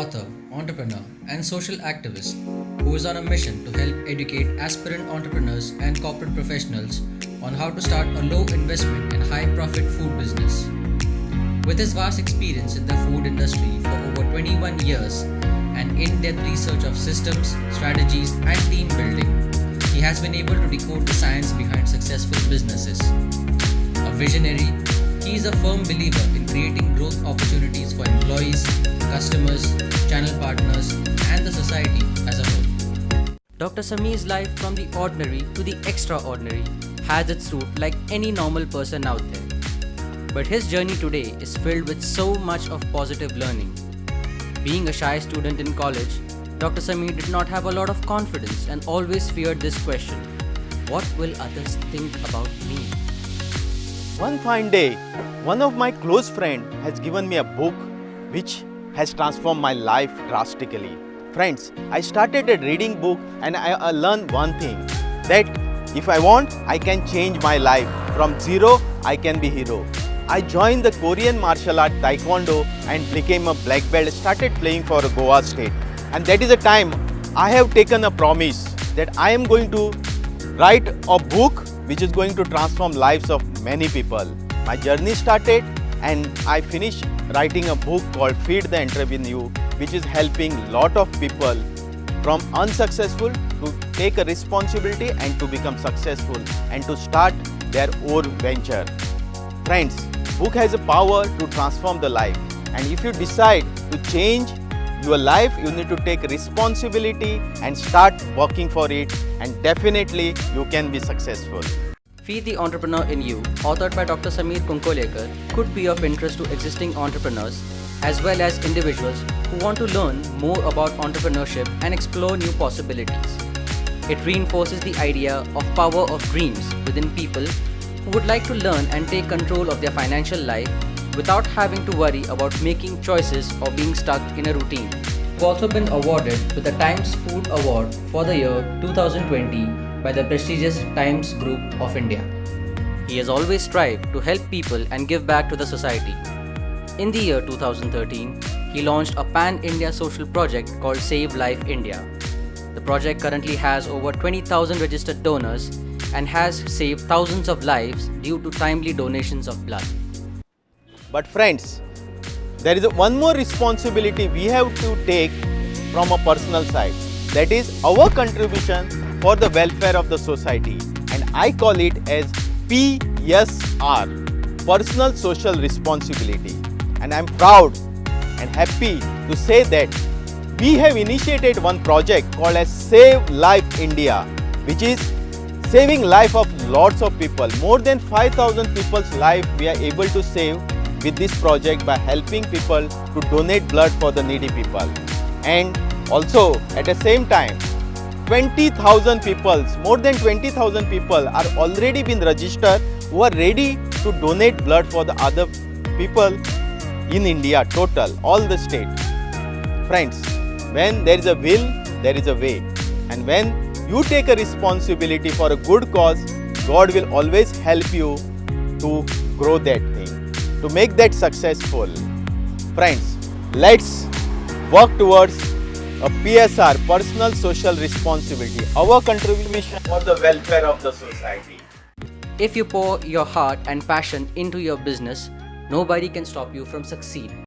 author, entrepreneur, and social activist who is on a mission to help educate aspirant entrepreneurs and corporate professionals on how to start a low investment and high profit food business. With his vast experience in the food industry for over 21 years and in depth research of systems, strategies, and team building, he has been able to decode the science behind successful businesses. A visionary, he is a firm believer in creating growth opportunities for employees, customers, channel partners, and the society as a whole. Dr. Sameer's life from the ordinary to the extraordinary has its root like any normal person out there. But his journey today is filled with so much of positive learning. Being a shy student in college, Dr. Sameer did not have a lot of confidence and always feared this question: what will others think about me? One fine day, one of my close friends has given me a book which has transformed my life drastically. Friends, I started a reading book and I learned one thing, that if I want, I can change my life. From zero, I can be hero. I joined the Korean martial art Taekwondo and became a black belt, started playing for Goa State. And that is the time I have taken a promise that I am going to write a book which is going to transform lives of many people. My journey started and I finished writing a book called Feed the Entrepreneur, which is helping lot of people from unsuccessful to take a responsibility and to become successful and to start their own venture. Friends, book has a power to transform the life, and if you decide to change your life, you need to take responsibility and start working for it, and definitely you can be successful. Feed the Entrepreneur in You, authored by Dr. Sameer Kunkolekar, could be of interest to existing entrepreneurs as well as individuals who want to learn more about entrepreneurship and explore new possibilities. It reinforces the idea of power of dreams within people who would like to learn and take control of their financial life without having to worry about making choices or being stuck in a routine. He's also been awarded with the Times Food Award for the year 2020 by the prestigious Times Group of India. He has always strived to help people and give back to the society. In the year 2013, he launched a pan-India social project called Save Life India. The project currently has over 20,000 registered donors and has saved thousands of lives due to timely donations of blood. But friends, there is one more responsibility we have to take from a personal side. That is our contribution for the welfare of the society. And I call it as PSR, Personal Social Responsibility. And I am proud and happy to say that we have initiated one project called as Save Life India, which is saving life of lots of people. More than 5,000 people's life we are able to save with this project by helping people to donate blood for the needy people. And also at the same time, 20,000 people, more than 20,000 people are already been registered who are ready to donate blood for the other people in India, total, all the state. Friends, when there is a will, there is a way. And when you take a responsibility for a good cause, God will always help you to grow that thing, to make that successful. Friends, let's work towards a PSR, Personal Social Responsibility, our contribution for the welfare of the society. If you pour your heart and passion into your business, nobody can stop you from succeeding.